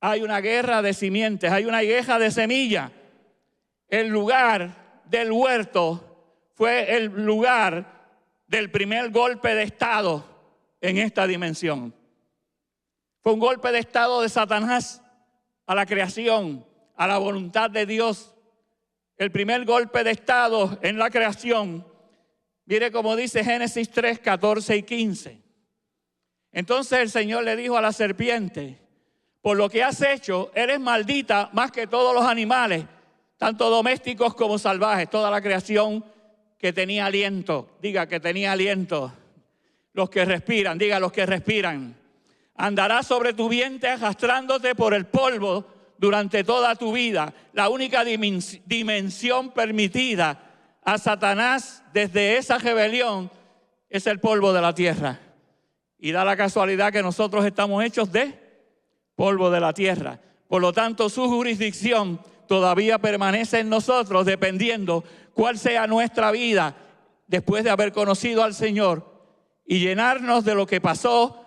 hay una guerra de simientes, hay una guerra de semilla. El lugar del huerto fue el lugar del primer golpe de estado en esta dimensión. Fue un golpe de estado de Satanás a la creación, a la voluntad de Dios. El primer golpe de estado en la creación. Mire cómo dice Génesis 3, 14 y 15. Entonces el Señor le dijo a la serpiente: por lo que has hecho, eres maldita más que todos los animales, tanto domésticos como salvajes, toda la creación que tenía aliento. Diga, que tenía aliento. Los que respiran, diga, los que respiran. Andarás sobre tu vientre arrastrándote por el polvo durante toda tu vida. La única dimensión permitida a Satanás desde esa rebelión es el polvo de la tierra. Y da la casualidad que nosotros estamos hechos de polvo de la tierra. Por lo tanto, su jurisdicción todavía permanece en nosotros, dependiendo cuál sea nuestra vida después de haber conocido al Señor y llenarnos de lo que pasó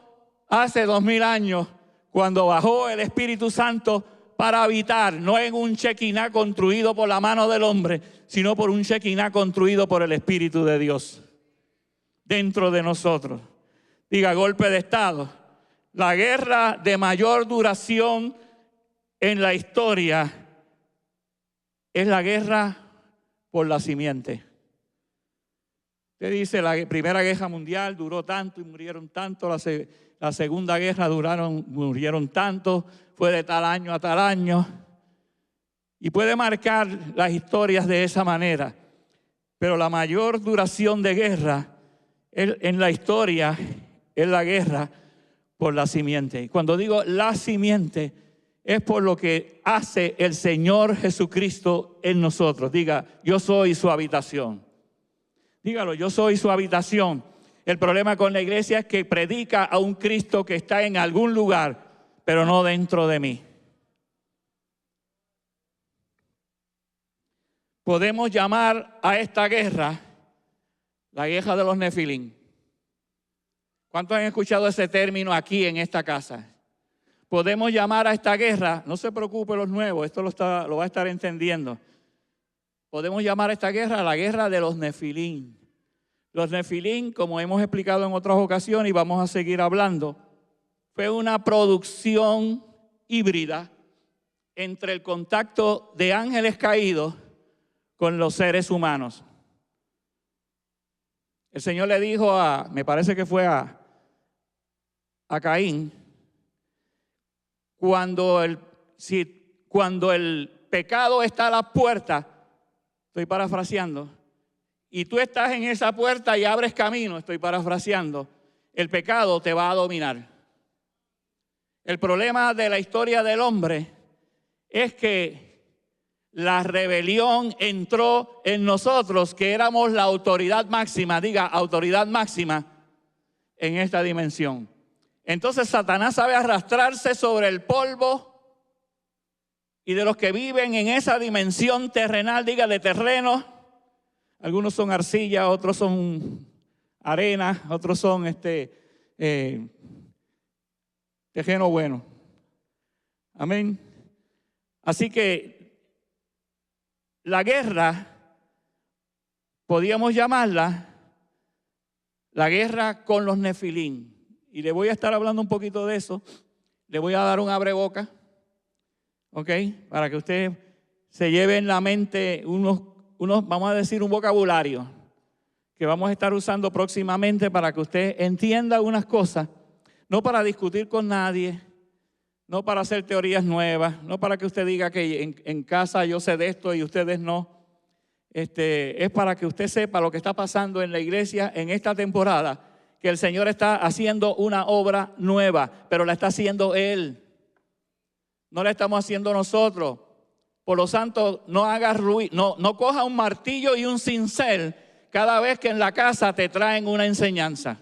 hace 2000 años, cuando bajó el Espíritu Santo para habitar, no en un Shekinah construido por la mano del hombre, sino por un Shekinah construido por el Espíritu de Dios dentro de nosotros. Diga, golpe de estado. La guerra de mayor duración en la historia es la guerra por la simiente. Usted dice, la Primera Guerra Mundial duró tanto y murieron tanto, la Segunda Guerra murieron tanto, fue de tal año a tal año. Y puede marcar las historias de esa manera. Pero la mayor duración de guerra en la historia es la guerra por la simiente. Y cuando digo la simiente, es por lo que hace el Señor Jesucristo en nosotros. Diga, yo soy su habitación. Dígalo, yo soy su habitación. El problema con la iglesia es que predica a un Cristo que está en algún lugar, pero no dentro de mí. Podemos llamar a esta guerra la guerra de los Nefilim. ¿Cuántos han escuchado ese término aquí en esta casa? Podemos llamar a esta guerra, no se preocupe los nuevos, esto lo va a estar entendiendo. Podemos llamar a esta guerra la guerra de los Nefilim. Los Nefilim, como hemos explicado en otras ocasiones y vamos a seguir hablando, fue una producción híbrida entre el contacto de ángeles caídos con los seres humanos. El Señor le dijo me parece que fue a Caín, cuando el pecado está a la puerta, estoy parafraseando, y tú estás en esa puerta y abres camino, estoy parafraseando, el pecado te va a dominar. El problema de la historia del hombre es que la rebelión entró en nosotros, que éramos la autoridad máxima, diga, autoridad máxima en esta dimensión. Entonces Satanás sabe arrastrarse sobre el polvo, y de los que viven en esa dimensión terrenal, diga, de terreno, algunos son arcilla, otros son arena, otros son terreno bueno. Amén. Así que la guerra, podíamos llamarla la guerra con los Nefilim. Y le voy a estar hablando un poquito de eso. Le voy a dar un abreboca, ¿ok? Para que usted se lleve en la mente unos, vamos a decir, un vocabulario que vamos a estar usando próximamente para que usted entienda unas cosas, no para discutir con nadie, no para hacer teorías nuevas, no para que usted diga que en casa yo sé de esto y ustedes no. Es para que usted sepa lo que está pasando en la iglesia en esta temporada, que el Señor está haciendo una obra nueva, pero la está haciendo Él. No la estamos haciendo nosotros. Por lo tanto, no haga ruido, no coja un martillo y un cincel cada vez que en la casa te traen una enseñanza.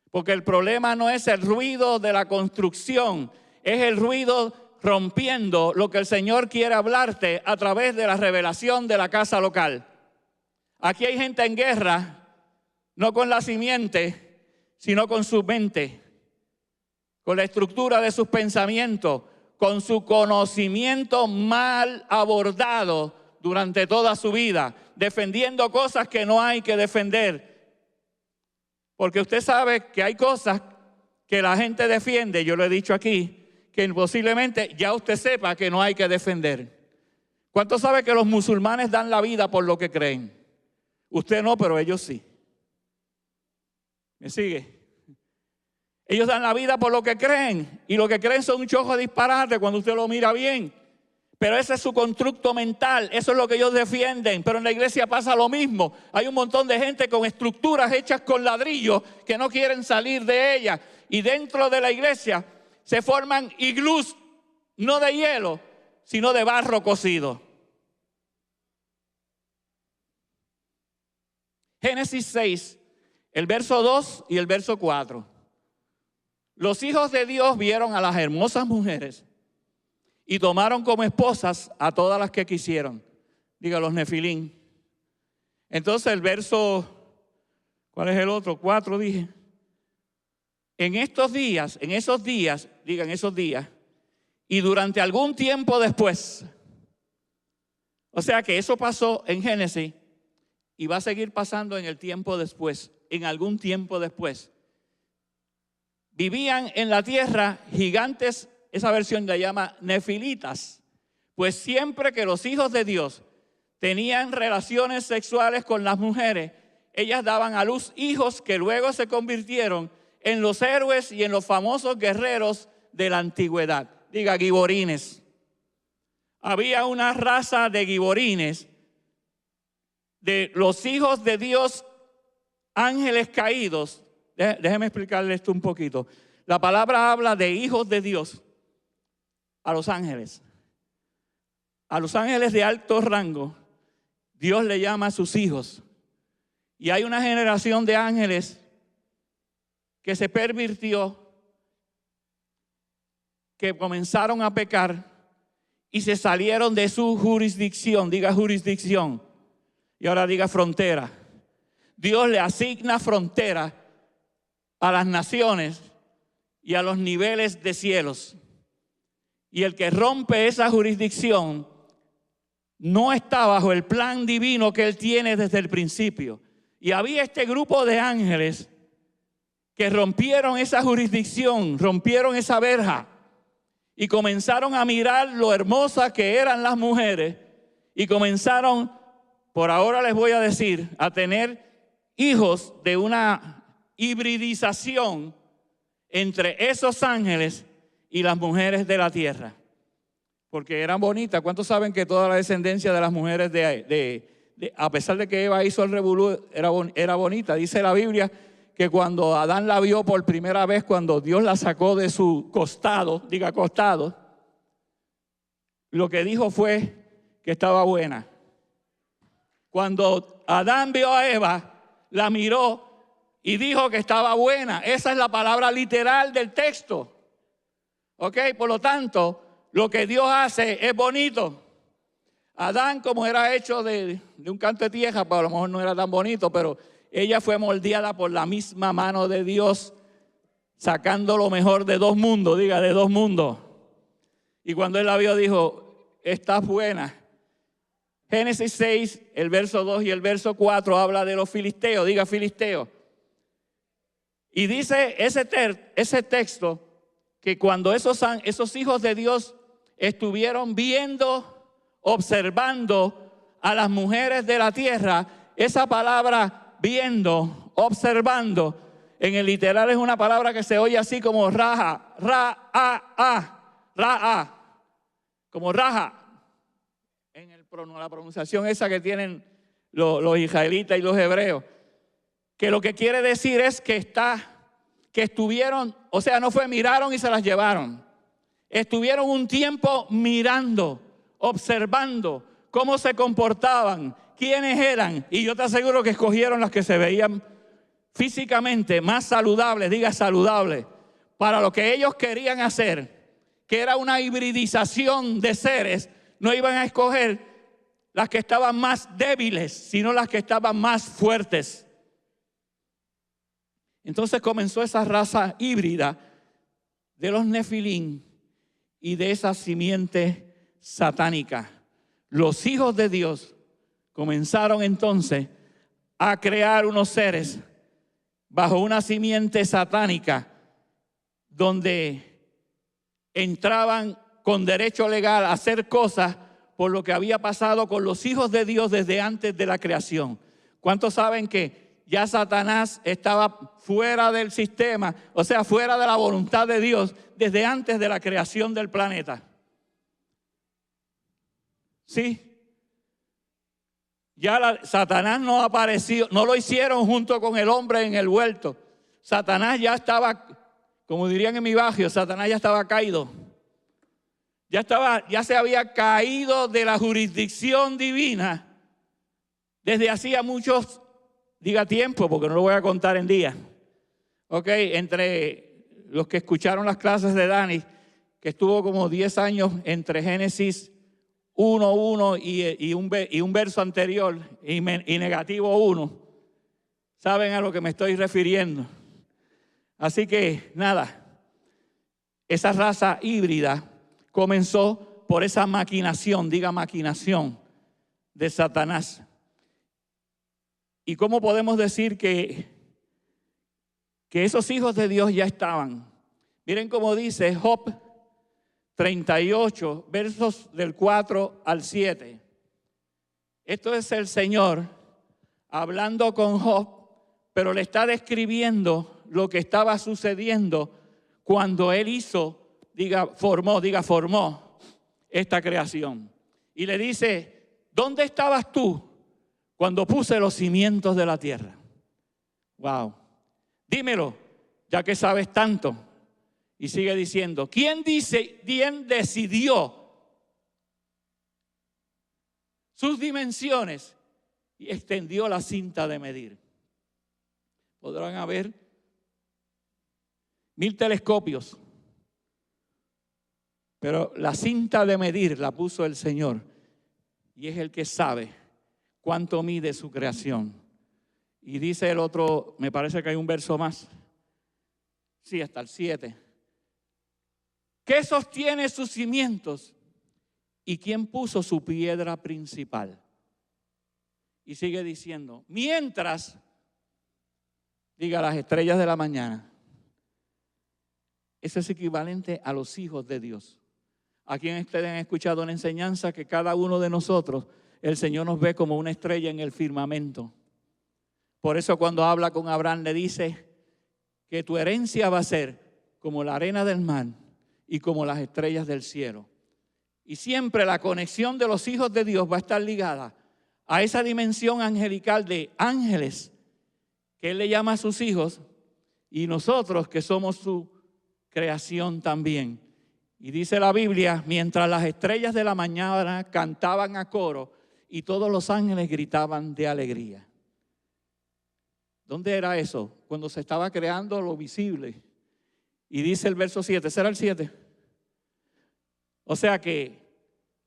Porque el problema no es el ruido de la construcción, es el ruido rompiendo lo que el Señor quiere hablarte a través de la revelación de la casa local. Aquí hay gente en guerra, no con la simiente, sino con su mente, con la estructura de sus pensamientos, con su conocimiento mal abordado durante toda su vida, defendiendo cosas que no hay que defender. Porque usted sabe que hay cosas que la gente defiende, yo lo he dicho aquí, que posiblemente ya usted sepa que no hay que defender. ¿Cuántos sabe que los musulmanes dan la vida por lo que creen? Usted no, pero ellos sí. ¿Me sigue? Ellos dan la vida por lo que creen, y lo que creen son un chojo de disparate cuando usted lo mira bien. Pero ese es su constructo mental, eso es lo que ellos defienden. Pero en la iglesia pasa lo mismo. Hay un montón de gente con estructuras hechas con ladrillos que no quieren salir de ellas. Y dentro de la iglesia se forman iglús, no de hielo, sino de barro cocido. Génesis 6, el verso 2 y el verso 4. Los hijos de Dios vieron a las hermosas mujeres y tomaron como esposas a todas las que quisieron. Diga, los nefilín. Entonces el verso, ¿cuál es el otro? 4 dije. En esos días, digan esos días, y durante algún tiempo después. O sea que eso pasó en Génesis y va a seguir pasando en el tiempo después, en algún tiempo después. Vivían en la tierra gigantes, esa versión la llama nefilitas, pues siempre que los hijos de Dios tenían relaciones sexuales con las mujeres, ellas daban a luz hijos que luego se convirtieron en los héroes y en los famosos guerreros de la antigüedad. Diga, giborines. Había una raza de giborines, de los hijos de Dios, ángeles caídos. Déjeme explicarle esto un poquito. La palabra habla de hijos de Dios a los ángeles. A los ángeles de alto rango, Dios le llama a sus hijos. Y hay una generación de ángeles que se pervirtió, que comenzaron a pecar y se salieron de su jurisdicción. Diga jurisdicción. Y ahora diga frontera. Dios le asigna frontera a las naciones y a los niveles de cielos. Y el que rompe esa jurisdicción no está bajo el plan divino que Él tiene desde el principio. Y había este grupo de ángeles que rompieron esa jurisdicción, rompieron esa verja y comenzaron a mirar lo hermosas que eran las mujeres y comenzaron, por ahora les voy a decir, a tener hijos de una hibridización entre esos ángeles y las mujeres de la tierra, porque eran bonitas. ¿Cuántos saben que toda la descendencia de las mujeres a pesar de que Eva hizo el revolú, era bonita? Dice la Biblia que cuando Adán la vio por primera vez, cuando Dios la sacó de su costado, diga costado, lo que dijo fue que estaba buena. Cuando Adán vio a Eva, la miró y dijo que estaba buena. Esa es la palabra literal del texto. ¿Ok? Por lo tanto, lo que Dios hace es bonito. Adán, como era hecho de un canto de tierra, pues a lo mejor no era tan bonito, pero ella fue moldeada por la misma mano de Dios, sacando lo mejor de dos mundos. Diga, de dos mundos. Y cuando él la vio, dijo, estás buena. Génesis 6, el verso 2 y el verso 4 habla de los filisteos. Diga, filisteos. Y dice ese texto que cuando esos hijos de Dios estuvieron viendo, observando a las mujeres de la tierra, esa palabra viendo, observando, en el literal es una palabra que se oye así como raja, como raja, en la pronunciación esa que tienen los israelitas y los hebreos, que lo que quiere decir es que estuvieron, o sea, no fue miraron y se las llevaron. Estuvieron un tiempo mirando, observando cómo se comportaban, quiénes eran, y yo te aseguro que escogieron las que se veían físicamente más saludables, diga saludables, para lo que ellos querían hacer, que era una hibridización de seres. No iban a escoger las que estaban más débiles, sino las que estaban más fuertes. Entonces comenzó esa raza híbrida de los nefilín y de esa simiente satánica. Los hijos de Dios comenzaron entonces a crear unos seres bajo una simiente satánica donde entraban con derecho legal a hacer cosas por lo que había pasado con los hijos de Dios desde antes de la creación. ¿Cuántos saben que ya Satanás estaba fuera del sistema, o sea, fuera de la voluntad de Dios desde antes de la creación del planeta? Sí. Ya Satanás no apareció, no lo hicieron junto con el hombre en el huerto. Satanás ya estaba, como dirían en mi barrio, Satanás ya estaba caído. Ya se había caído de la jurisdicción divina desde hacía muchos, diga tiempo, porque no lo voy a contar en días. Ok, entre los que escucharon las clases de Dani, que estuvo como 10 años entre Génesis 1:1 y un verso anterior y negativo 1, saben a lo que me estoy refiriendo. Así que nada, esa raza híbrida comenzó por esa maquinación, diga maquinación, de Satanás. ¿Y cómo podemos decir que esos hijos de Dios ya estaban? Miren cómo dice Job 38, versos del 4 al 7. Esto es el Señor hablando con Job, pero le está describiendo lo que estaba sucediendo cuando él formó esta creación. Y le dice, ¿dónde estabas tú cuando puse los cimientos de la tierra? Wow. Dímelo, ya que sabes tanto. Y sigue diciendo, ¿quién decidió sus dimensiones y extendió la cinta de medir? Podrán haber 1000 telescopios, pero la cinta de medir la puso el Señor y es el que sabe cuánto mide su creación. Y dice el otro, me parece que hay un verso más, sí, hasta el 7. ¿Qué sostiene sus cimientos? ¿Y quién puso su piedra principal? Y sigue diciendo, mientras, diga las estrellas de la mañana. Eso es equivalente a los hijos de Dios. A quienes ustedes han escuchado una enseñanza que cada uno de nosotros, el Señor nos ve como una estrella en el firmamento. Por eso cuando habla con Abraham le dice que tu herencia va a ser como la arena del mar y como las estrellas del cielo. Y siempre la conexión de los hijos de Dios va a estar ligada a esa dimensión angelical de ángeles que Él le llama a sus hijos y nosotros que somos su creación también. Y dice la Biblia, mientras las estrellas de la mañana cantaban a coro y todos los ángeles gritaban de alegría. ¿Dónde era eso? Cuando se estaba creando lo visible. Y dice el verso 7, ¿será el 7? O sea que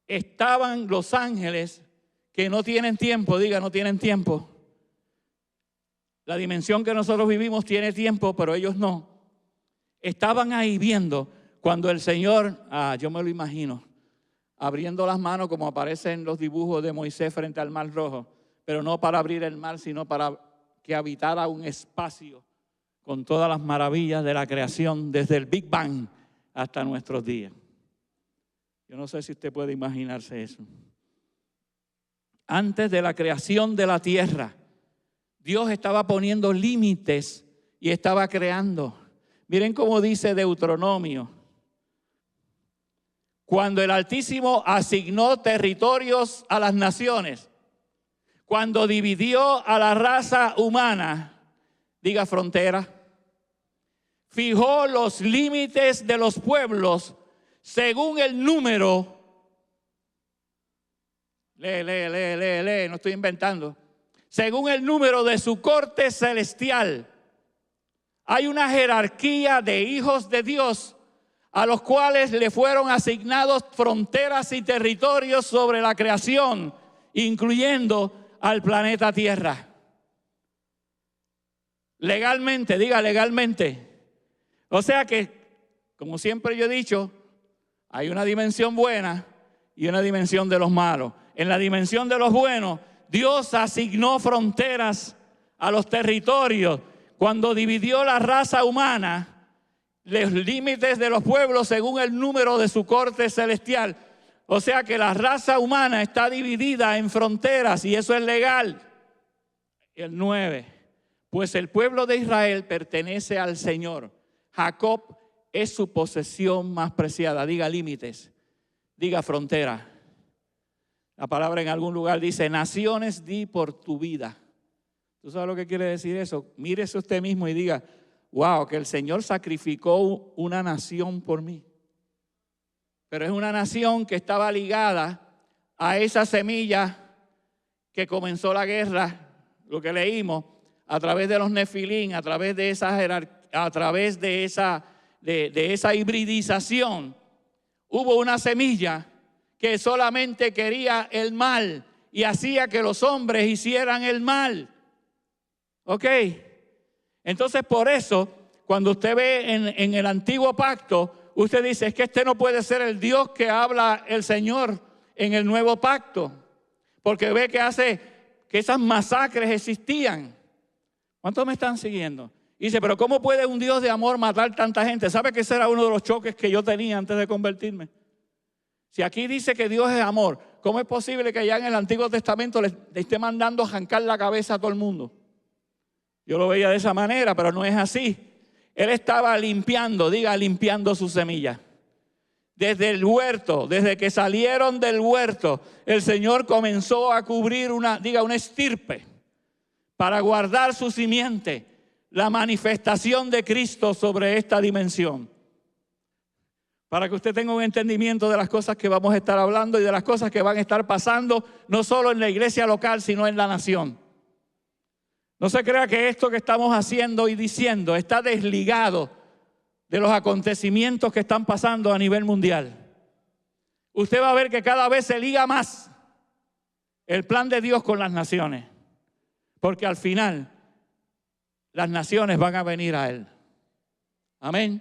estaban los ángeles que no tienen tiempo, diga, no tienen tiempo. La dimensión que nosotros vivimos tiene tiempo, pero ellos no. Estaban ahí viendo cuando el Señor, yo me lo imagino, abriendo las manos como aparece en los dibujos de Moisés frente al Mar Rojo, pero no para abrir el mar, sino para que habitara un espacio con todas las maravillas de la creación desde el Big Bang hasta nuestros días. Yo no sé si usted puede imaginarse eso. Antes de la creación de la tierra, Dios estaba poniendo límites y estaba creando. Miren cómo dice Deuteronomio. Cuando el Altísimo asignó territorios a las naciones, cuando dividió a la raza humana, diga frontera, fijó los límites de los pueblos según el número. Lee, no estoy inventando. Según el número de su corte celestial. Hay una jerarquía de hijos de Dios a los cuales le fueron asignados fronteras y territorios sobre la creación, incluyendo al planeta Tierra. Legalmente, diga legalmente. O sea que, como siempre yo he dicho, Hay una dimensión buena y una dimensión de los malos. En la dimensión de los buenos, Dios asignó fronteras a los territorios. Cuando dividió la raza humana, los límites de los pueblos según el número de su corte celestial. O sea que la raza humana está dividida en fronteras y eso es legal. El 9. Pues el pueblo de Israel pertenece al Señor. Jacob es su posesión más preciada. Diga límites, diga frontera. La palabra en algún lugar dice, naciones di por tu vida. ¿Tú sabes lo que quiere decir eso? Mírese usted mismo y diga, wow, que el Señor sacrificó una nación por mí. Pero es una nación que estaba ligada a esa semilla que comenzó la guerra, lo que leímos, a través de los nefilín, a través de esa hibridización. Hubo una semilla que solamente quería el mal y hacía que los hombres hicieran el mal. ¿Ok? Entonces por eso, cuando usted ve en el antiguo pacto, usted dice, es que este no puede ser el Dios que habla el Señor en el nuevo pacto. Porque ve que hace que esas masacres existían. ¿Cuántos me están siguiendo? Y dice, pero ¿cómo puede un Dios de amor matar tanta gente? ¿Sabe que ese era uno de los choques que yo tenía antes de convertirme? Si aquí dice que Dios es amor, ¿cómo es posible que ya en el Antiguo Testamento le esté mandando a arrancar la cabeza a todo el mundo? Yo lo veía de esa manera, pero no es así. Él estaba limpiando, diga limpiando su semilla. Desde el huerto, desde que salieron del huerto, el Señor comenzó a cubrir una estirpe para guardar su simiente, la manifestación de Cristo sobre esta dimensión. Para que usted tenga un entendimiento de las cosas que vamos a estar hablando y de las cosas que van a estar pasando, no solo en la iglesia local, sino en la nación. No se crea que esto que estamos haciendo y diciendo está desligado de los acontecimientos que están pasando a nivel mundial. Usted va a ver que cada vez se liga más el plan de Dios con las naciones, porque al final las naciones van a venir a Él. Amén.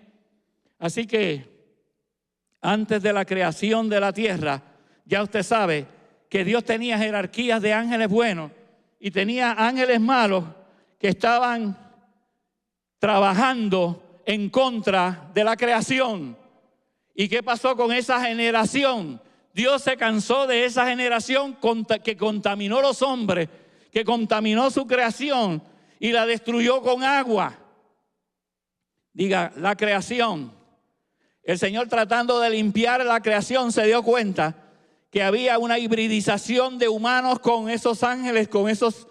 Así que antes de la creación de la tierra, ya usted sabe que Dios tenía jerarquías de ángeles buenos y tenía ángeles malos que estaban trabajando en contra de la creación. ¿Y qué pasó con esa generación? Dios se cansó de esa generación que contaminó los hombres, que contaminó su creación y la destruyó con agua. Diga, la creación. El Señor, tratando de limpiar la creación, se dio cuenta que había una hibridización de humanos con esos ángeles, con esos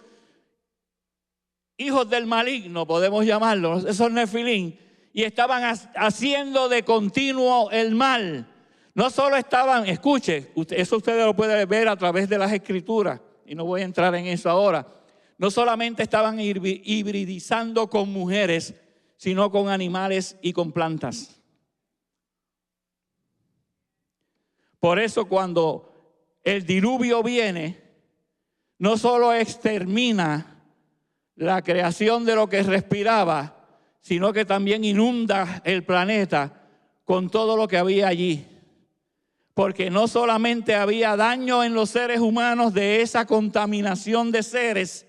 hijos del maligno, podemos llamarlos, esos nefilín, y estaban haciendo de continuo el mal. No solo estaban, escuche, eso ustedes lo pueden ver a través de las escrituras, y no voy a entrar en eso ahora. No solamente estaban hibridizando con mujeres, sino con animales y con plantas. Por eso cuando el diluvio viene, no solo extermina la creación de lo que respiraba, sino que también inunda el planeta con todo lo que había allí. Porque no solamente había daño en los seres humanos de esa contaminación de seres,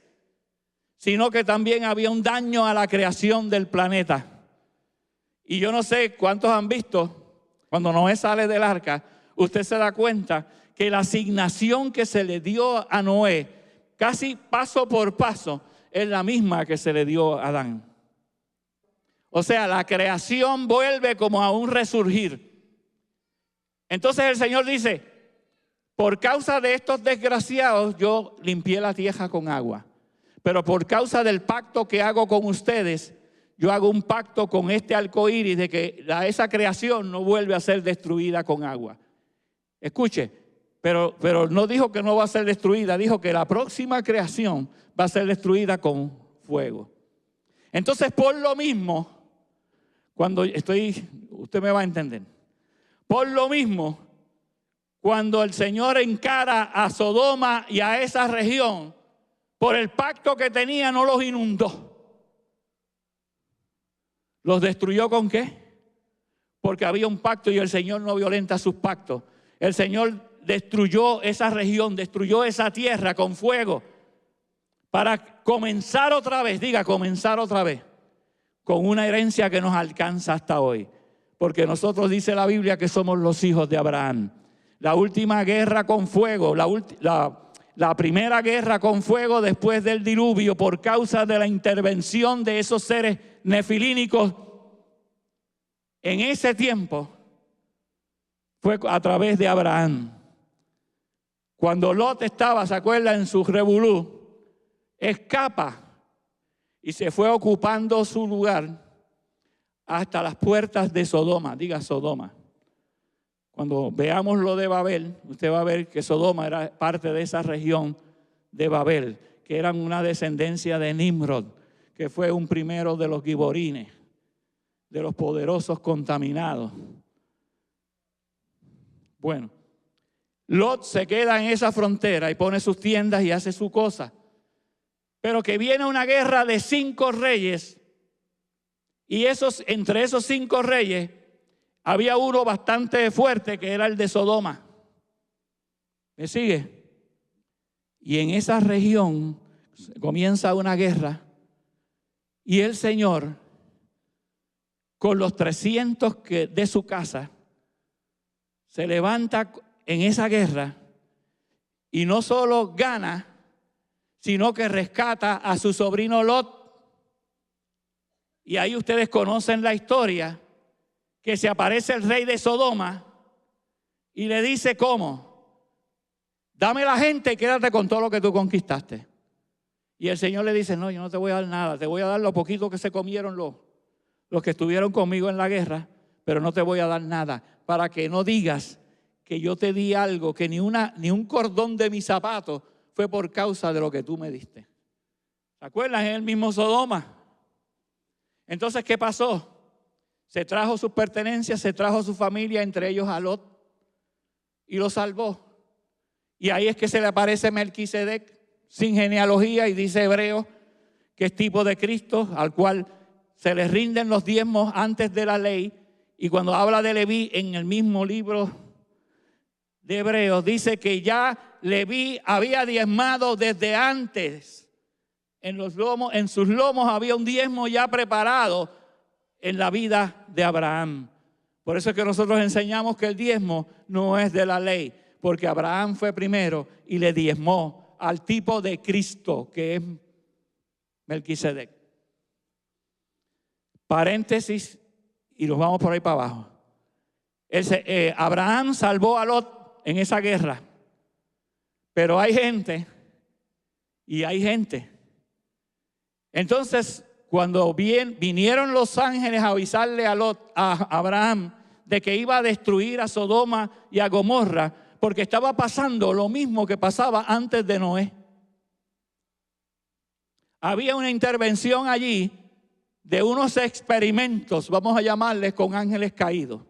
sino que también había un daño a la creación del planeta. Y yo no sé cuántos han visto, cuando Noé sale del arca, usted se da cuenta que la asignación que se le dio a Noé, casi paso por paso, es la misma que se le dio a Adán. O sea, la creación vuelve como a un resurgir. Entonces el Señor dice, por causa de estos desgraciados, yo limpié la tierra con agua. Pero por causa del pacto que hago con ustedes, yo hago un pacto con este arco iris de que esa creación no vuelve a ser destruida con agua. Escuche, pero no dijo que no va a ser destruida, dijo que la próxima creación va a ser destruida con fuego. Entonces, por lo mismo, usted me va a entender. Por lo mismo, cuando el Señor encara a Sodoma y a esa región, por el pacto que tenía no los inundó. ¿Los destruyó con qué? porque había un pacto y el Señor no violenta sus pactos. El Señor destruyó esa región, destruyó esa tierra con fuego para comenzar otra vez, diga comenzar otra vez, con una herencia que nos alcanza hasta hoy. Porque nosotros dice la Biblia que somos los hijos de Abraham. La última guerra con fuego, la primera guerra con fuego después del diluvio por causa de la intervención de esos seres nefilínicos en ese tiempo fue a través de Abraham. Cuando Lot estaba, ¿se acuerdan? En su revolú, escapa y se fue ocupando su lugar hasta las puertas de Sodoma. Diga Sodoma. Cuando veamos lo de Babel, usted va a ver que Sodoma era parte de esa región de Babel, que eran una descendencia de Nimrod, que fue un primero de los giborines, de los poderosos contaminados. Bueno, Lot se queda en esa frontera y pone sus tiendas y hace su cosa. Pero que viene una guerra de 5 reyes y entre esos 5 reyes había uno bastante fuerte que era el de Sodoma. ¿Me sigue? Y en esa región comienza una guerra y el Señor con los 300 de su casa se levanta en esa guerra y no solo gana, sino que rescata a su sobrino Lot. Y ahí ustedes conocen la historia, que se aparece el rey de Sodoma y le dice, ¿cómo? Dame la gente y quédate con todo lo que tú conquistaste. Y el Señor le dice, no, yo no te voy a dar nada, te voy a dar lo poquito que se comieron los que estuvieron conmigo en la guerra, pero no te voy a dar nada, para que no digas que yo te di algo, que ni un cordón de mi zapato fue por causa de lo que tú me diste. ¿Se acuerdan? Es el mismo Sodoma. Entonces, ¿qué pasó? Se trajo sus pertenencias, se trajo su familia, entre ellos a Lot, y lo salvó. Y ahí es que se le aparece Melquisedec, sin genealogía, y dice Hebreo, que es tipo de Cristo, al cual se le rinden los diezmos antes de la ley. Y cuando habla de Leví en el mismo libro de Hebreos, dice que ya Leví había diezmado desde antes. En sus lomos había un diezmo ya preparado en la vida de Abraham. Por eso es que nosotros enseñamos que el diezmo no es de la ley, porque Abraham fue primero y le diezmó al tipo de Cristo, que es Melquisedec. Paréntesis, y nos vamos por ahí para abajo. Abraham salvó a Lot en esa guerra, pero hay gente y hay gente. Entonces, cuando vinieron los ángeles a avisarle a Abraham de que iba a destruir a Sodoma y a Gomorra, porque estaba pasando lo mismo que pasaba antes de Noé. Había una intervención allí de unos experimentos, vamos a llamarles, con ángeles caídos.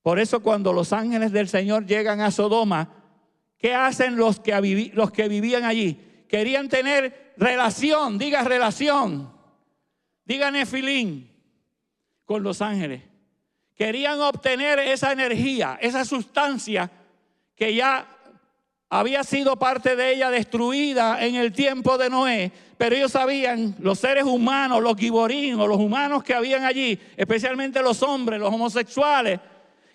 Por eso cuando los ángeles del Señor llegan a Sodoma, ¿qué hacen los que vivían allí? Querían tener relación, diga nefilín, con los ángeles. Querían obtener esa energía, esa sustancia que ya había sido parte de ella destruida en el tiempo de Noé. Pero ellos sabían, los seres humanos, los giborín, los humanos que habían allí, especialmente los hombres, los homosexuales,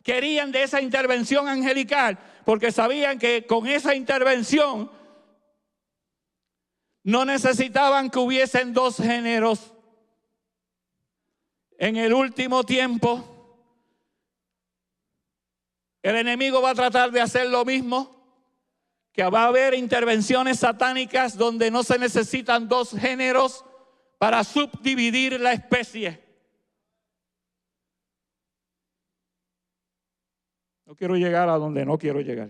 querían de esa intervención angelical, porque sabían que con esa intervención no necesitaban que hubiesen 2 géneros. En el último tiempo, el enemigo va a tratar de hacer lo mismo, que va a haber intervenciones satánicas donde no se necesitan 2 géneros para subdividir la especie. No quiero llegar a donde no quiero llegar.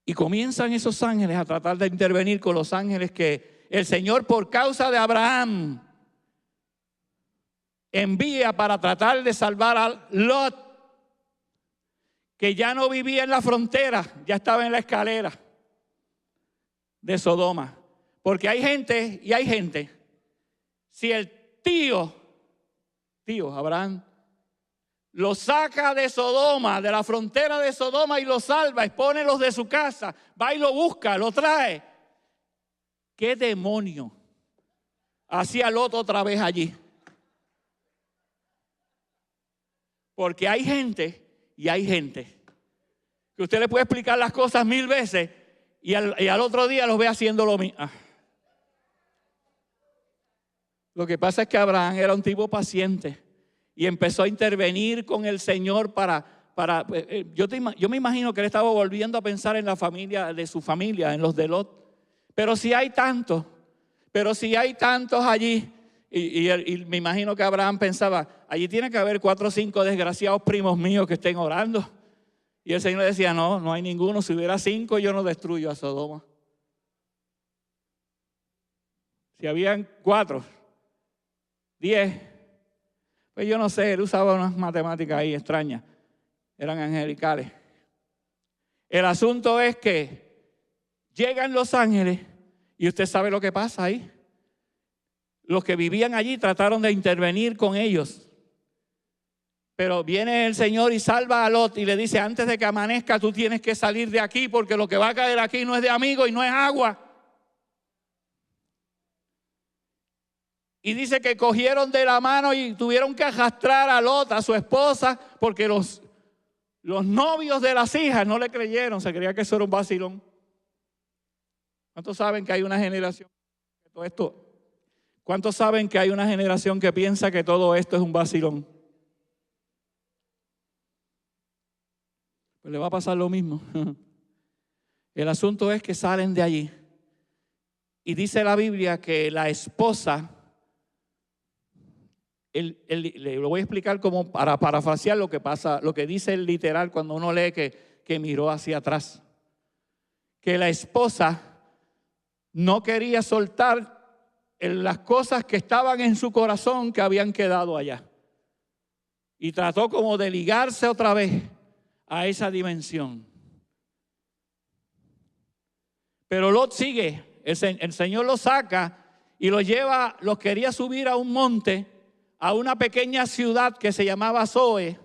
Y comienzan esos ángeles a tratar de intervenir con los ángeles que el Señor, por causa de Abraham, envía para tratar de salvar a Lot, que ya no vivía en la frontera, ya estaba en la escalera de Sodoma. Porque hay gente y hay gente si el tío Abraham, lo saca de Sodoma, de la frontera de Sodoma y lo salva, expone los de su casa, va y lo busca, lo trae. ¿Qué demonio hacía Lot otra vez allí? Porque hay gente y hay gente que usted le puede explicar las cosas 1000 veces y al otro día los ve haciendo lo mismo. Lo que pasa es que Abraham era un tipo paciente y empezó a intervenir con el Señor yo me imagino que él estaba volviendo a pensar en la familia de su familia, en los de Lot. Pero si hay tantos allí, y me imagino que Abraham pensaba, allí tiene que haber 4 o 5 desgraciados primos míos que estén orando. Y el Señor le decía, no hay ninguno, si hubiera 5 yo no destruyo a Sodoma. Si habían 4, 10, pues yo no sé, él usaba unas matemáticas ahí extrañas, eran angelicales. El asunto es que llegan los ángeles y usted sabe lo que pasa ahí. Los que vivían allí trataron de intervenir con ellos. Pero viene el Señor y salva a Lot y le dice, antes de que amanezca tú tienes que salir de aquí porque lo que va a caer aquí no es de amigo y no es agua. Y dice que cogieron de la mano y tuvieron que arrastrar a Lot, a su esposa, porque los novios de las hijas no le creyeron, se creía que eso era un vacilón. ¿Cuántos saben que hay una generación que todo esto? ¿Cuántos saben que hay una generación que piensa que todo esto es un vacilón? Pues le va a pasar lo mismo. El asunto es que salen de allí. Y dice la Biblia que la esposa, le voy a explicar como para parafrasear lo que pasa, lo que dice el literal cuando uno lee que miró hacia atrás. Que la esposa no quería soltar las cosas que estaban en su corazón que habían quedado allá. Y trató como de ligarse otra vez a esa dimensión. Pero Lot sigue, el Señor lo saca y lo lleva, los quería subir a un monte, a una pequeña ciudad que se llamaba Zoe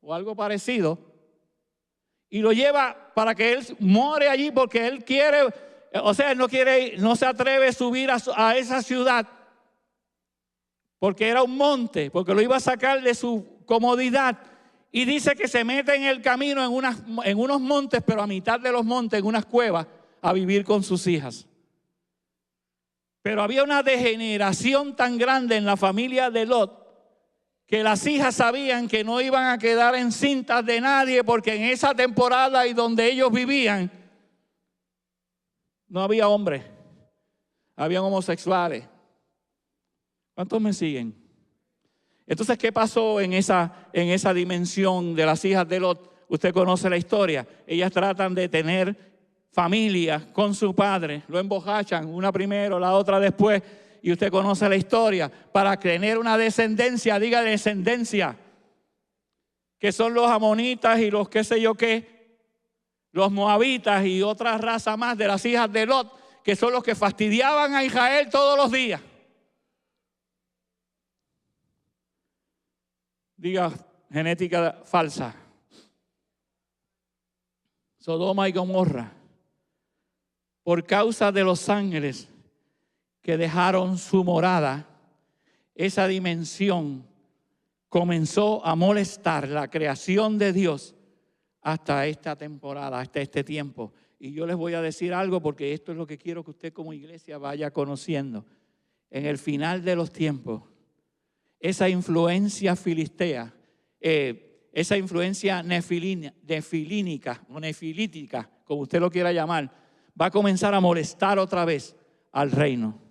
o algo parecido, y lo lleva para que él more allí porque él quiere, o sea, él no se atreve a subir a esa ciudad porque era un monte, porque lo iba a sacar de su comodidad. Y dice que se mete en el camino en unos montes, pero a mitad de los montes, en unas cuevas, a vivir con sus hijas. Pero había una degeneración tan grande en la familia de Lot que las hijas sabían que no iban a quedar encintas de nadie porque en esa temporada y donde ellos vivían no había hombres, habían homosexuales. ¿Cuántos me siguen? Entonces, ¿qué pasó en esa dimensión de las hijas de Lot? Usted conoce la historia. Ellas tratan de tener familia con su padre, lo embojachan, una primero, la otra después, y usted conoce la historia, para tener una descendencia, diga descendencia, que son los amonitas y los qué sé yo qué, los moabitas y otra raza más de las hijas de Lot, que son los que fastidiaban a Israel todos los días. Diga genética falsa. Sodoma y Gomorra. Por causa de los ángeles que dejaron su morada, esa dimensión comenzó a molestar la creación de Dios hasta esta temporada, hasta este tiempo. Y yo les voy a decir algo porque esto es lo que quiero que usted como iglesia vaya conociendo. En el final de los tiempos, esa influencia filistea, esa influencia nefilínica o nefilítica, como usted lo quiera llamar, va a comenzar a molestar otra vez al reino.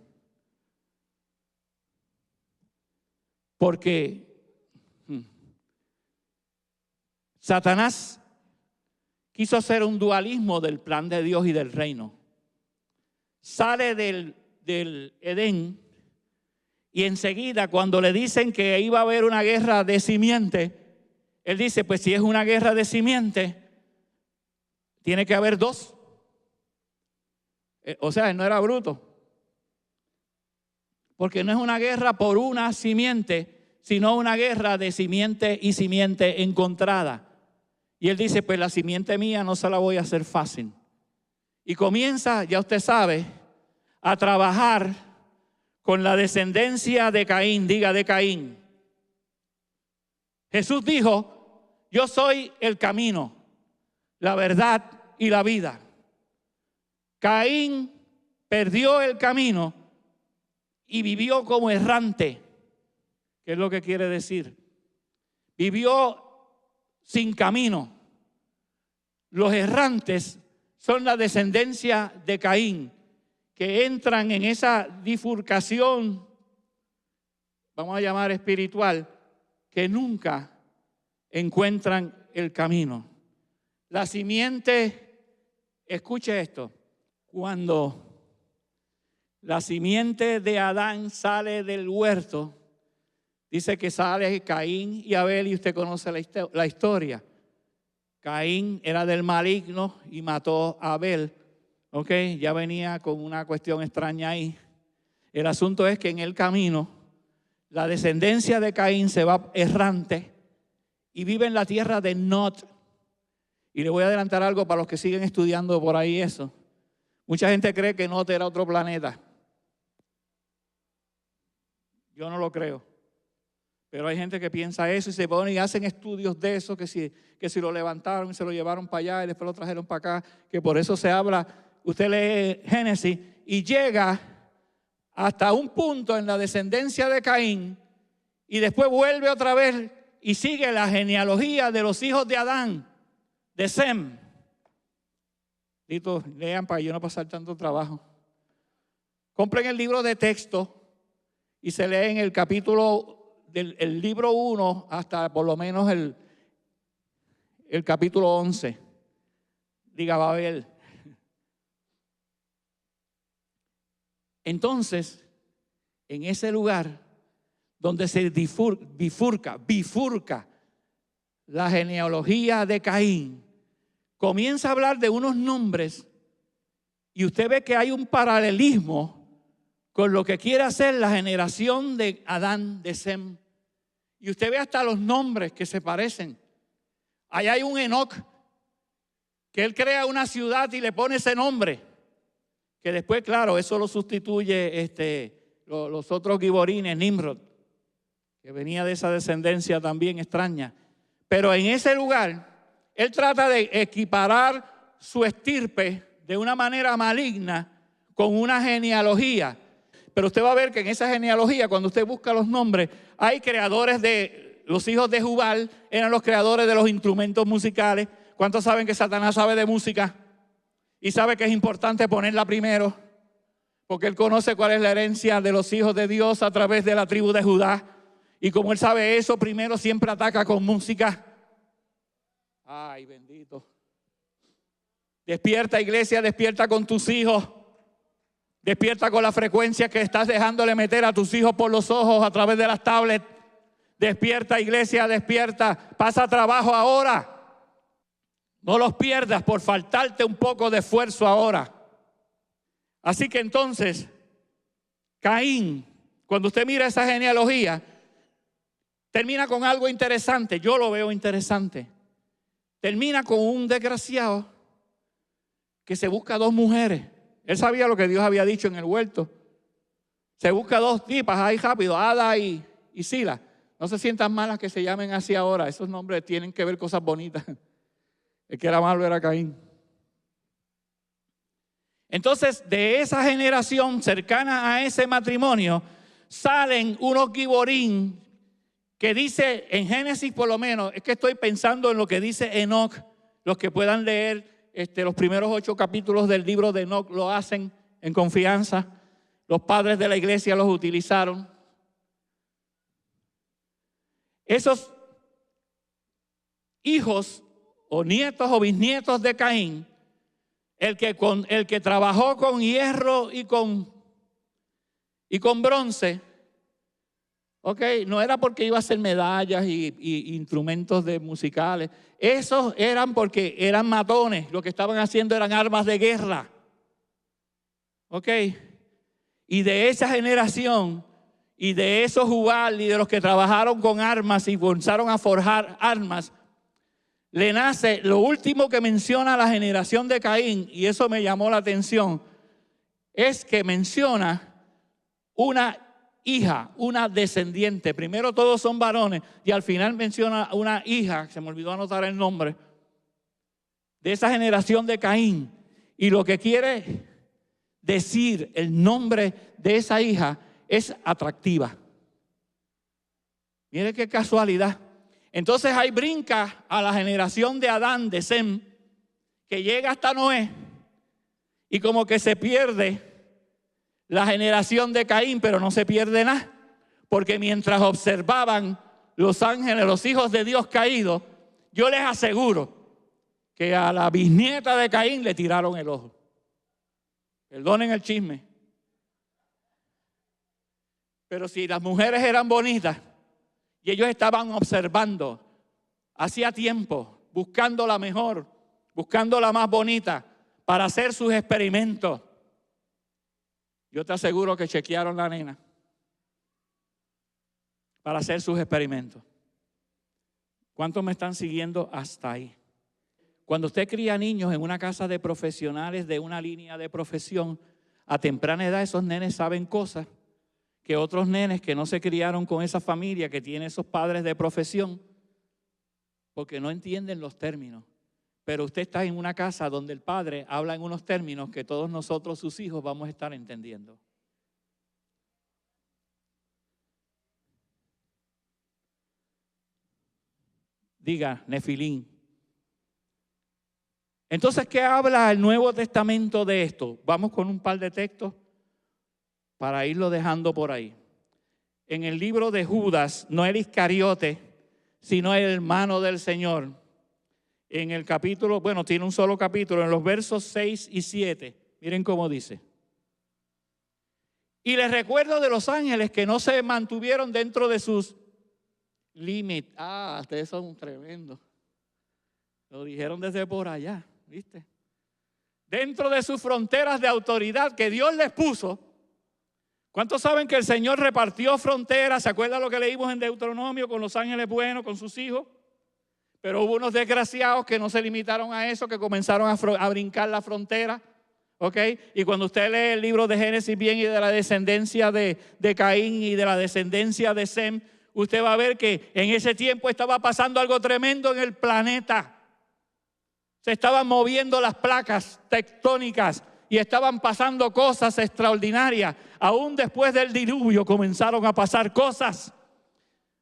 Porque Satanás quiso hacer un dualismo del plan de Dios y del reino. Sale del Edén y enseguida cuando le dicen que iba a haber una guerra de simiente, él dice, pues si es una guerra de simiente, tiene que haber 2. O sea, él no era bruto. Porque no es una guerra por una simiente, sino una guerra de simiente y simiente encontrada. Y él dice, pues la simiente mía no se la voy a hacer fácil. Y comienza, ya usted sabe, a trabajar con la descendencia de Caín. Diga, de Caín. Jesús dijo, yo soy el camino, la verdad y la vida. Caín perdió el camino y vivió como errante. ¿Qué es lo que quiere decir? Vivió sin camino. Los errantes son la descendencia de Caín, que entran en esa bifurcación, vamos a llamar espiritual, que nunca encuentran el camino. La simiente, escuche esto, cuando la simiente de Adán sale del huerto, dice que sale Caín y Abel, y usted conoce la historia. Caín era del maligno y mató a Abel. Ok, ya venía con una cuestión extraña ahí. El asunto es que en el camino, la descendencia de Caín se va errante y vive en la tierra de Nod. Y le voy a adelantar algo para los que siguen estudiando por ahí eso. Mucha gente cree que Nod era otro planeta. Yo no lo creo. Pero hay gente que piensa eso y se ponen y hacen estudios de eso, que si lo levantaron y se lo llevaron para allá y después lo trajeron para acá, que por eso se habla. Usted lee Génesis y llega hasta un punto en la descendencia de Caín y después vuelve otra vez y sigue la genealogía de los hijos de Adán, de Sem. Dito, lean para yo no pasar tanto trabajo. Compren el libro de texto y se leen el capítulo del libro 1 hasta por lo menos el capítulo 11. Diga Babel. Entonces, en ese lugar donde se bifurca la genealogía de Caín, comienza a hablar de unos nombres y usted ve que hay un paralelismo con lo que quiere hacer la generación de Adán, de Sem. Y usted ve hasta los nombres que se parecen. Ahí hay un Enoc que él crea una ciudad y le pone ese nombre. Que después, claro, eso lo sustituye los otros giborines, Nimrod, que venía de esa descendencia también extraña. Pero en ese lugar, él trata de equiparar su estirpe de una manera maligna con una genealogía. Pero usted va a ver que en esa genealogía, cuando usted busca los nombres, hay creadores de los hijos de Jubal, eran los creadores de los instrumentos musicales. ¿Cuántos saben que Satanás sabe de música? Y sabe que es importante ponerla primero, porque él conoce cuál es la herencia de los hijos de Dios a través de la tribu de Judá. Y como él sabe eso, primero siempre ataca con música. Ay, bendito. Despierta, iglesia, despierta con tus hijos. Despierta con la frecuencia que estás dejándole meter a tus hijos por los ojos a través de las tablets. Despierta, iglesia, despierta. Pasa trabajo ahora. No los pierdas por faltarte un poco de esfuerzo ahora. Así que entonces, Caín, cuando usted mira esa genealogía, termina con algo interesante. Yo lo veo interesante. Termina con un desgraciado que se busca dos mujeres. Él sabía lo que Dios había dicho en el huerto. Se busca dos tipas ahí rápido, Ada y Sila. No se sientan malas que se llamen así ahora. Esos nombres tienen que ver cosas bonitas. El que era malo era Caín. Entonces, de esa generación cercana a ese matrimonio, salen unos giborín que dice en Génesis, por lo menos, es que estoy pensando en lo que dice Enoc. Los que puedan leer los primeros 8 capítulos del libro de Enoc lo hacen en confianza. Los padres de la iglesia los utilizaron. Esos hijos o nietos o bisnietos de Caín, el que trabajó con hierro y con bronce, no era porque iba a hacer medallas y instrumentos musicales. Esos eran porque eran matones. Lo que estaban haciendo eran armas de guerra. Y de esa generación y de esos Jubal y de los que trabajaron con armas y comenzaron a forjar armas, le nace lo último que menciona la generación de Caín, y eso me llamó la atención, es que menciona una hija, una descendiente. Primero todos son varones y al final menciona una hija, se me olvidó anotar el nombre, de esa generación de Caín. Y lo que quiere decir el nombre de esa hija es atractiva. Mire qué casualidad. Entonces ahí brinca a la generación de Adán, de Sem, que llega hasta Noé, y como que se pierde la generación de Caín, pero no se pierde nada, porque mientras observaban los ángeles, los hijos de Dios caídos, yo les aseguro que a la bisnieta de Caín le tiraron el ojo. Perdonen el chisme. Pero si las mujeres eran bonitas y ellos estaban observando hacía tiempo, buscando la mejor, buscando la más bonita para hacer sus experimentos, yo te aseguro que chequearon la nena para hacer sus experimentos. ¿Cuántos me están siguiendo hasta ahí? Cuando usted cría niños en una casa de profesionales de una línea de profesión, a temprana edad esos nenes saben cosas que otros nenes que no se criaron con esa familia, que tiene esos padres de profesión, porque no entienden los términos. Pero usted está en una casa donde el padre habla en unos términos que todos nosotros, sus hijos, vamos a estar entendiendo. Diga, Nefilín. Entonces, ¿qué habla el Nuevo Testamento de esto? Vamos con un par de textos para irlo dejando por ahí. En el libro de Judas, no el Iscariote, sino el hermano del Señor. En el capítulo, bueno, tiene un solo capítulo, en los versos 6 y 7. Miren cómo dice. Y les recuerdo de los ángeles que no se mantuvieron dentro de sus límites. Ah, ustedes son tremendos. Lo dijeron desde por allá, ¿viste? Dentro de sus fronteras de autoridad que Dios les puso. ¿Cuántos saben que el Señor repartió fronteras? ¿Se acuerdan lo que leímos en Deuteronomio con los ángeles buenos, con sus hijos? Pero hubo unos desgraciados que no se limitaron a eso, que comenzaron a brincar la frontera. ¿Ok? Y cuando usted lee el libro de Génesis bien y de la descendencia de Caín y de la descendencia de Sem, usted va a ver que en ese tiempo estaba pasando algo tremendo en el planeta. Se estaban moviendo las placas tectónicas y estaban pasando cosas extraordinarias. Aún después del diluvio comenzaron a pasar cosas.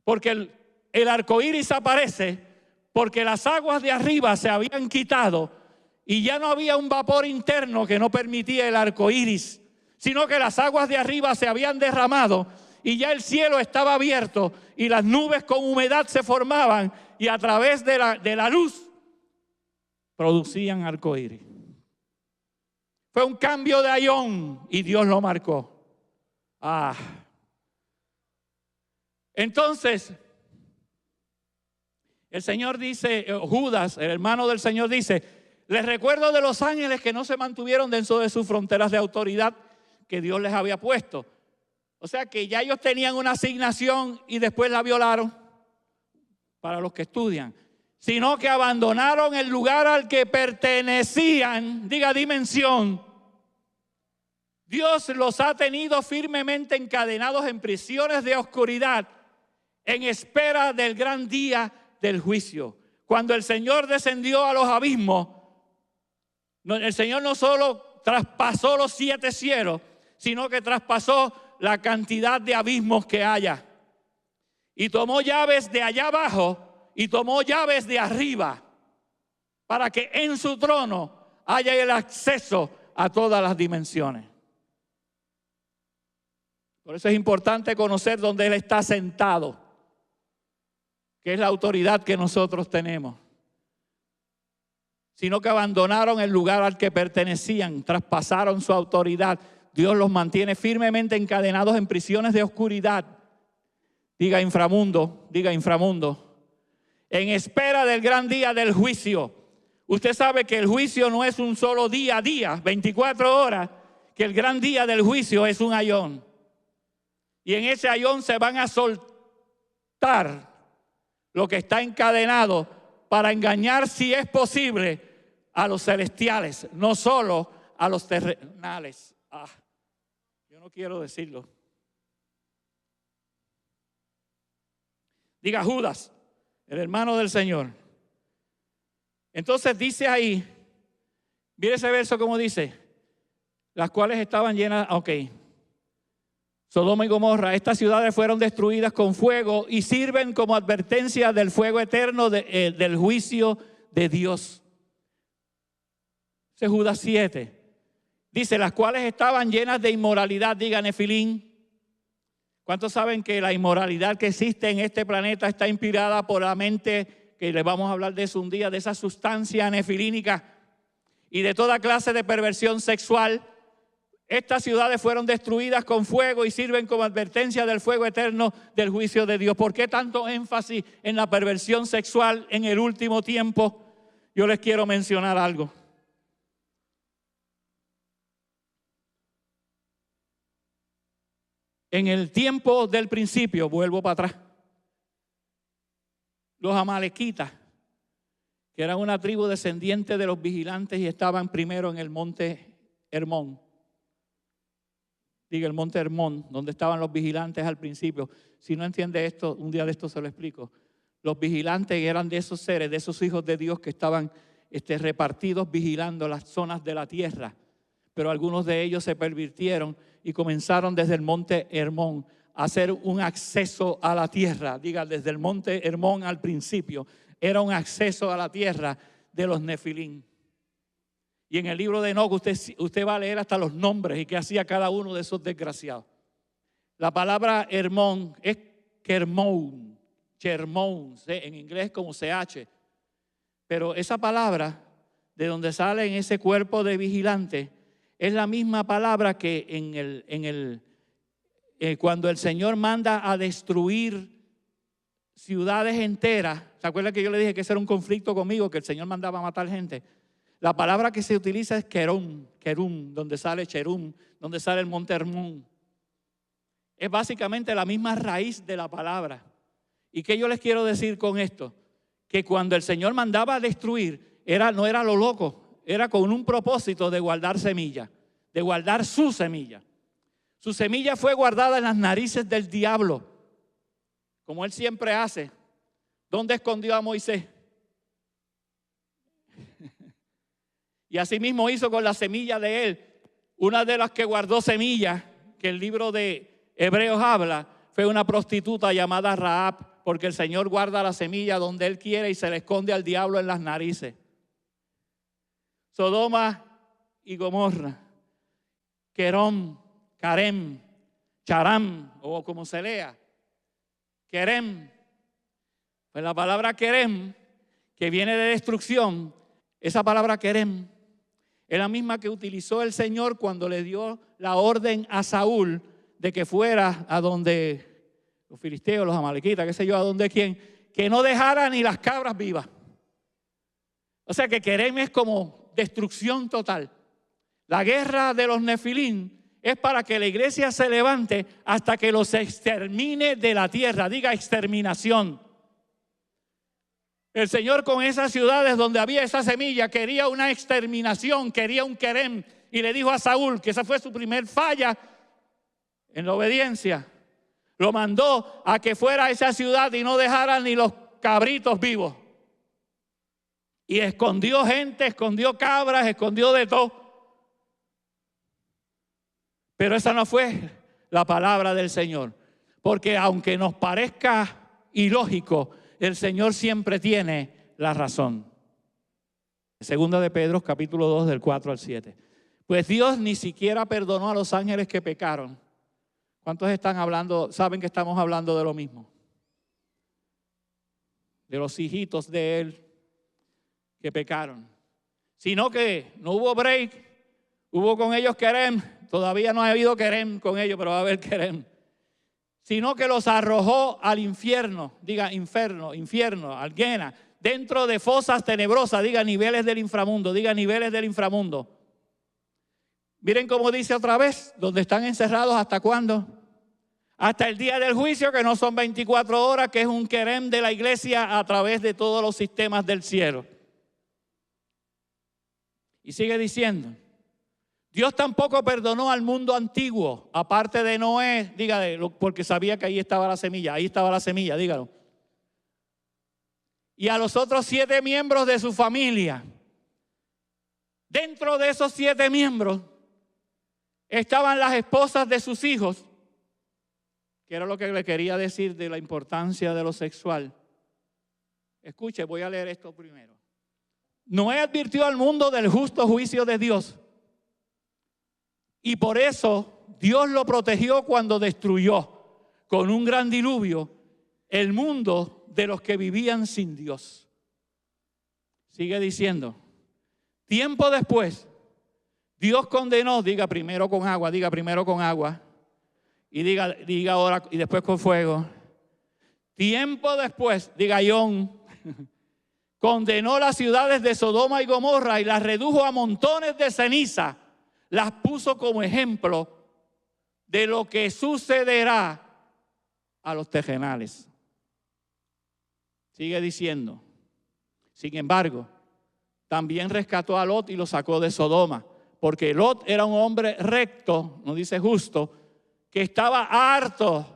Porque el arco iris aparece porque las aguas de arriba se habían quitado y ya no había un vapor interno que no permitía el arco iris, sino que las aguas de arriba se habían derramado y ya el cielo estaba abierto y las nubes con humedad se formaban y a través de la luz producían arco iris. Fue un cambio de ayón y Dios lo marcó. Entonces, el Señor dice, Judas, el hermano del Señor dice, les recuerdo de los ángeles que no se mantuvieron dentro de sus fronteras de autoridad que Dios les había puesto. O sea que ya ellos tenían una asignación y después la violaron, para los que estudian, sino que abandonaron el lugar al que pertenecían, diga dimensión. Dios los ha tenido firmemente encadenados en prisiones de oscuridad en espera del gran día del juicio. Cuando el Señor descendió a los abismos, el Señor no solo traspasó los 7 cielos, sino que traspasó la cantidad de abismos que haya. Y tomó llaves de allá abajo y tomó llaves de arriba para que en su trono haya el acceso a todas las dimensiones. Por eso es importante conocer dónde Él está sentado, que es la autoridad que nosotros tenemos. Sino que abandonaron el lugar al que pertenecían, traspasaron su autoridad. Dios los mantiene firmemente encadenados en prisiones de oscuridad. Diga inframundo, diga inframundo. En espera del gran día del juicio. Usted sabe que el juicio no es un solo día a día, 24 horas, que el gran día del juicio es un ayón. Y en ese ayón se van a soltar lo que está encadenado para engañar, si es posible, a los celestiales, no solo a los terrenales. Yo no quiero decirlo. Diga Judas, el hermano del Señor. Entonces dice ahí, mire ese verso como dice, las cuales estaban llenas, Sodoma y Gomorra, estas ciudades fueron destruidas con fuego y sirven como advertencia del fuego eterno del juicio de Dios. Ese es Judas 7. Dice, las cuales estaban llenas de inmoralidad, diga Nefilín. ¿Cuántos saben que la inmoralidad que existe en este planeta está inspirada por la mente, que le vamos a hablar de eso un día, de esa sustancia nefilínica y de toda clase de perversión sexual? Estas ciudades fueron destruidas con fuego y sirven como advertencia del fuego eterno del juicio de Dios. ¿Por qué tanto énfasis en la perversión sexual en el último tiempo? Yo les quiero mencionar algo. En el tiempo del principio, vuelvo para atrás, los amalequitas, que eran una tribu descendiente de los vigilantes y estaban primero en el monte Hermón. Diga el monte Hermón, donde estaban los vigilantes al principio. Si no entiende esto, un día de esto se lo explico. Los vigilantes eran de esos seres, de esos hijos de Dios que estaban repartidos vigilando las zonas de la tierra. Pero algunos de ellos se pervirtieron y comenzaron desde el monte Hermón a hacer un acceso a la tierra. Diga, desde el monte Hermón al principio era un acceso a la tierra de los Nefilín. Y en el libro de Enoc usted va a leer hasta los nombres y qué hacía cada uno de esos desgraciados. La palabra Hermón es Kermón, en inglés como CH. Pero esa palabra, de donde sale en ese cuerpo de vigilante, es la misma palabra que cuando el Señor manda a destruir ciudades enteras. ¿Se acuerdan que yo le dije que ese era un conflicto conmigo, que el Señor mandaba a matar gente? La palabra que se utiliza es Kerum, donde sale Cherum, donde sale el monte Hermón. Es básicamente la misma raíz de la palabra. ¿Y qué yo les quiero decir con esto? Que cuando el Señor mandaba a destruir, no era lo loco, era con un propósito de guardar semilla, de guardar su semilla. Su semilla fue guardada en las narices del diablo, como él siempre hace. ¿Dónde escondió a Moisés? Y así mismo hizo con la semilla de él. Una de las que guardó semilla, que el libro de Hebreos habla, fue una prostituta llamada Rahab, porque el Señor guarda la semilla donde Él quiere y se le esconde al diablo en las narices. Sodoma y Gomorra, Kerem, Charam, o como se lea, Kerem. Pues la palabra Kerem, que viene de destrucción, esa palabra Kerem es la misma que utilizó el Señor cuando le dio la orden a Saúl de que fuera a donde los filisteos, los amalequitas, qué sé yo, a donde quién, que no dejara ni las cabras vivas. O sea que Kerem es como destrucción total. La guerra de los Nefilín es para que la iglesia se levante hasta que los extermine de la tierra. Diga exterminación. El Señor con esas ciudades donde había esa semilla quería una exterminación, quería un Kerem. Y le dijo a Saúl, que esa fue su primer falla en la obediencia, lo mandó a que fuera a esa ciudad y no dejara ni los cabritos vivos. Y escondió gente, escondió cabras, escondió de todo. Pero esa no fue la palabra del Señor. Porque aunque nos parezca ilógico, el Señor siempre tiene la razón. Segunda de Pedro, capítulo 2, del 4 al 7. Pues Dios ni siquiera perdonó a los ángeles que pecaron. ¿Cuántos están hablando? Saben que estamos hablando de lo mismo. De los hijitos de Él que pecaron. Sino que no hubo break. Hubo con ellos Kerem. Todavía no ha habido Kerem con ellos, pero va a haber Kerem. Sino que los arrojó al infierno, diga infierno, al Guena, dentro de fosas tenebrosas, diga niveles del inframundo, diga niveles del inframundo. Miren cómo dice otra vez, donde están encerrados, ¿hasta cuándo? hasta el día del juicio, que no son 24 horas, que es un querem de la iglesia a través de todos los sistemas del cielo. Y sigue diciendo, Dios tampoco perdonó al mundo antiguo, aparte de Noé, dígale, porque sabía que ahí estaba la semilla, dígalo. Y a los otros 7 miembros de su familia. Dentro de esos 7 miembros estaban las esposas de sus hijos, que era lo que le quería decir de la importancia de lo sexual. Escuche, voy a leer esto primero. Noé advirtió al mundo del justo juicio de Dios. Y por eso Dios lo protegió cuando destruyó con un gran diluvio el mundo de los que vivían sin Dios. Sigue diciendo, tiempo después, Dios condenó, diga primero con agua, y diga ahora, y después con fuego. Tiempo después, diga Ión, condenó las ciudades de Sodoma y Gomorra y las redujo a montones de ceniza. Las puso como ejemplo de lo que sucederá a los terrenales. Sigue diciendo, sin embargo, también rescató a Lot y lo sacó de Sodoma, porque Lot era un hombre recto, no dice justo, que estaba harto.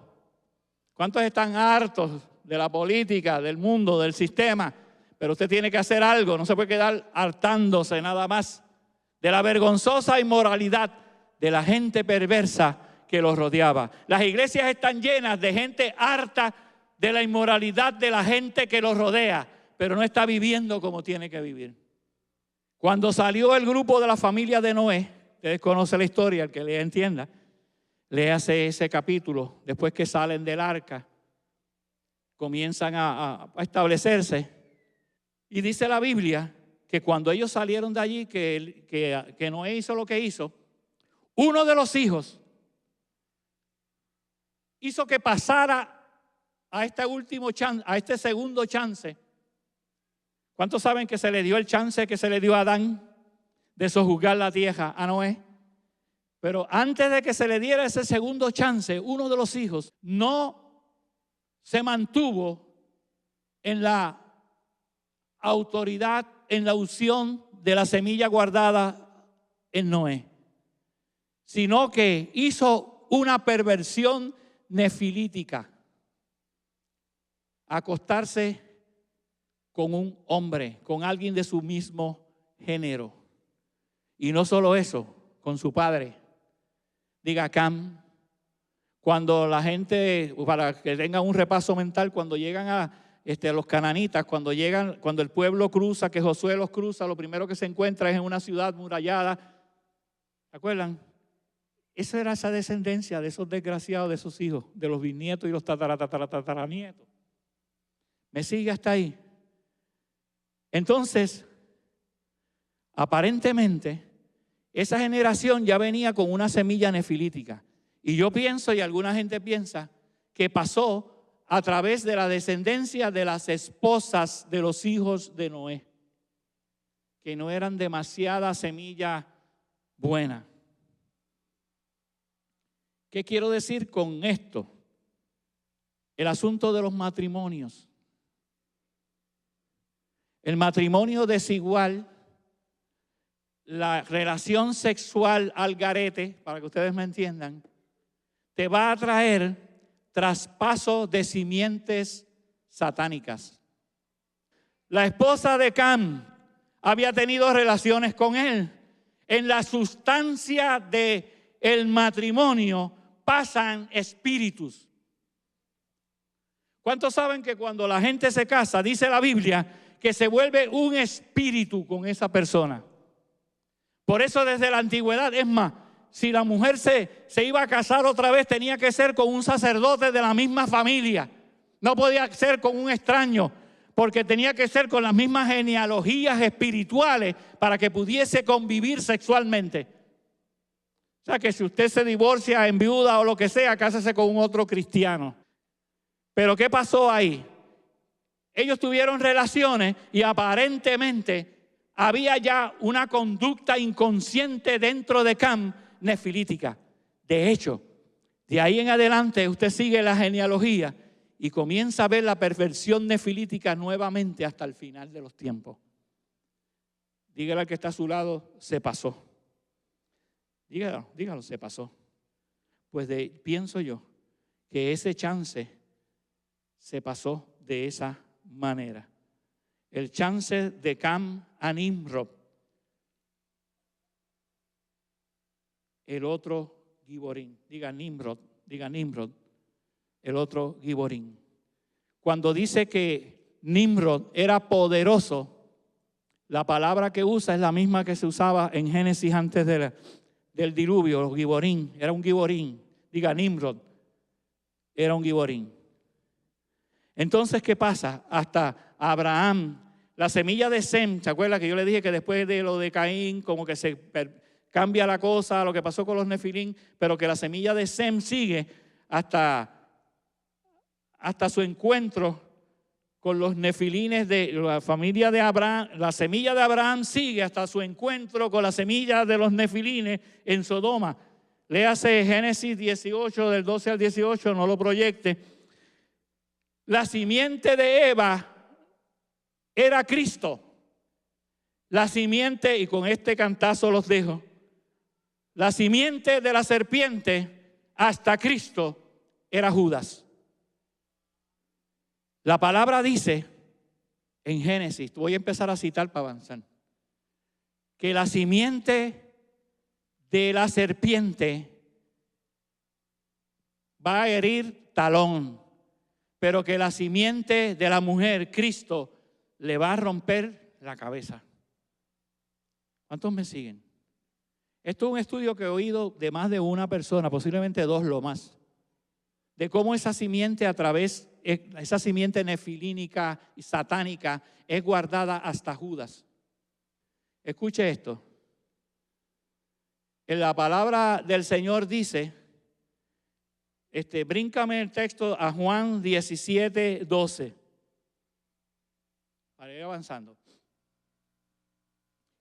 ¿Cuántos están hartos de la política, del mundo, del sistema? Pero usted tiene que hacer algo, no se puede quedar hartándose nada más de la vergonzosa inmoralidad de la gente perversa que los rodeaba. Las iglesias están llenas de gente harta de la inmoralidad de la gente que los rodea, pero no está viviendo como tiene que vivir. Cuando salió el grupo de la familia de Noé, ustedes conocen la historia, el que le entienda, léase ese capítulo, después que salen del arca, comienzan a establecerse. Y dice la Biblia que cuando ellos salieron de allí, que Noé hizo lo que hizo, uno de los hijos hizo que pasara a este segundo chance. ¿Cuántos saben que se le dio el chance que se le dio a Adán de sojuzgar la tierra a Noé? Pero antes de que se le diera ese segundo chance, uno de los hijos no se mantuvo en la autoridad, en la unción de la semilla guardada en Noé, sino que hizo una perversión nefilítica, acostarse con un hombre, con alguien de su mismo género. Y no solo eso, con su padre. Diga Cam. Cuando la gente, para que tengan un repaso mental, cuando llegan a los cananitas, cuando el pueblo cruza, que Josué los cruza, lo primero que se encuentra es en una ciudad murallada. ¿Se acuerdan? Esa era esa descendencia de esos desgraciados, de esos hijos, de los bisnietos y los tataranietos. ¿Me sigue hasta ahí? Entonces, aparentemente, esa generación ya venía con una semilla nefilítica. Y yo pienso, y alguna gente piensa, que pasó a través de la descendencia de las esposas de los hijos de Noé, que no eran demasiada semilla buena. ¿Qué quiero decir con esto? El asunto de los matrimonios. El matrimonio desigual, la relación sexual al garete, para que ustedes me entiendan, te va a traer traspaso de simientes satánicas. La esposa de Cam había tenido relaciones con él. En la sustancia del matrimonio pasan espíritus. ¿Cuántos saben que cuando la gente se casa, dice la Biblia, que se vuelve un espíritu con esa persona? Por eso desde la antigüedad, es más, si la mujer se iba a casar otra vez, tenía que ser con un sacerdote de la misma familia. No podía ser con un extraño, porque tenía que ser con las mismas genealogías espirituales para que pudiese convivir sexualmente. O sea que si usted se divorcia, enviuda o lo que sea, cásese con un otro cristiano. Pero ¿qué pasó ahí? Ellos tuvieron relaciones y aparentemente había ya una conducta inconsciente dentro de Cam nefilítica. De hecho, De ahí en adelante usted sigue la genealogía y comienza a ver la perversión nefilítica nuevamente hasta el final de los tiempos. Dígale al que está a su lado, se pasó. Dígalo, se pasó. Pues pienso yo que ese chance se pasó de esa manera. El chance de Cam a Nimrod. El otro Giborín. Diga Nimrod. El otro Giborín. Cuando dice que Nimrod era poderoso, la palabra que usa es la misma que se usaba en Génesis antes del diluvio, Giborín. Era un Giborín. Diga Nimrod. Era un Giborín. Entonces, ¿qué pasa? Hasta Abraham, la semilla de Sem, ¿se acuerda que yo le dije que después de lo de Caín, como que se cambia la cosa, lo que pasó con los nefilín, pero que la semilla de Sem sigue hasta su encuentro con los nefilines de la familia de Abraham? La semilla de Abraham sigue hasta su encuentro con la semilla de los nefilines en Sodoma. Léase Génesis 18, del 12 al 18, no lo proyecte. La simiente de Eva era Cristo. La simiente, y con este cantazo los dejo, la simiente de la serpiente hasta Cristo era Judas. La palabra dice en Génesis, voy a empezar a citar para avanzar, que la simiente de la serpiente va a herir talón, pero que la simiente de la mujer, Cristo, le va a romper la cabeza. ¿Cuántos me siguen? Esto es un estudio que he oído de más de una persona, posiblemente dos lo más, de cómo esa simiente esa simiente nefilínica y satánica es guardada hasta Judas. Escuche esto. En la palabra del Señor dice, bríncame el texto a Juan 17, 12. Para ir avanzando.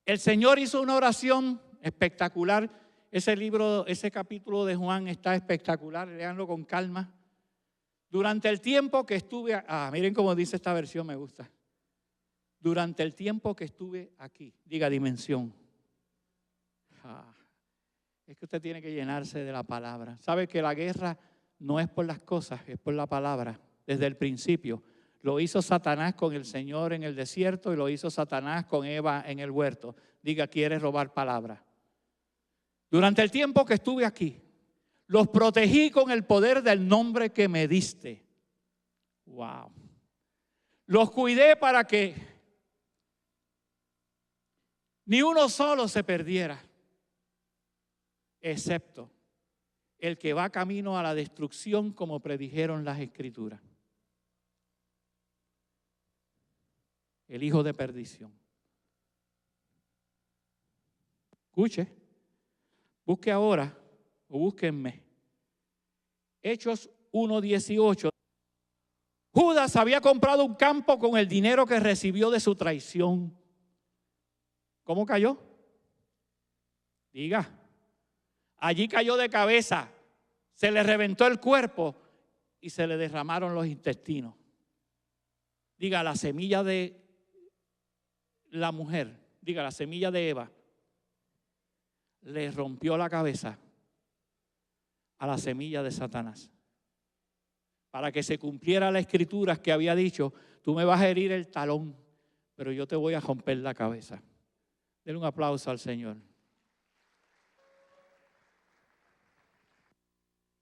El Señor hizo una oración espectacular. Ese capítulo de Juan está espectacular, léanlo con calma. Durante el tiempo que estuve, miren cómo dice esta versión, me gusta. Durante el tiempo que estuve aquí, diga dimensión. Es que usted tiene que llenarse de la palabra. ¿Sabe que la guerra no es por las cosas, es por la palabra? Desde el principio. Lo hizo Satanás con el Señor en el desierto y lo hizo Satanás con Eva en el huerto. Diga, quiere robar palabra. Durante el tiempo que estuve aquí, los protegí con el poder del nombre que me diste. Wow. Los cuidé para que ni uno solo se perdiera, excepto el que va camino a la destrucción, como predijeron las Escrituras. El hijo de perdición. Escuche, busque ahora o búsquenme Hechos 1:18. Judas había comprado un campo con el dinero que recibió de su traición. ¿Cómo cayó? Diga. Allí cayó de cabeza, se le reventó el cuerpo y se le derramaron los intestinos. Diga, la semilla de la mujer, diga, la semilla de Eva, le rompió la cabeza a la semilla de Satanás. Para que se cumpliera la escritura que había dicho, tú me vas a herir el talón, pero yo te voy a romper la cabeza. Denle un aplauso al Señor.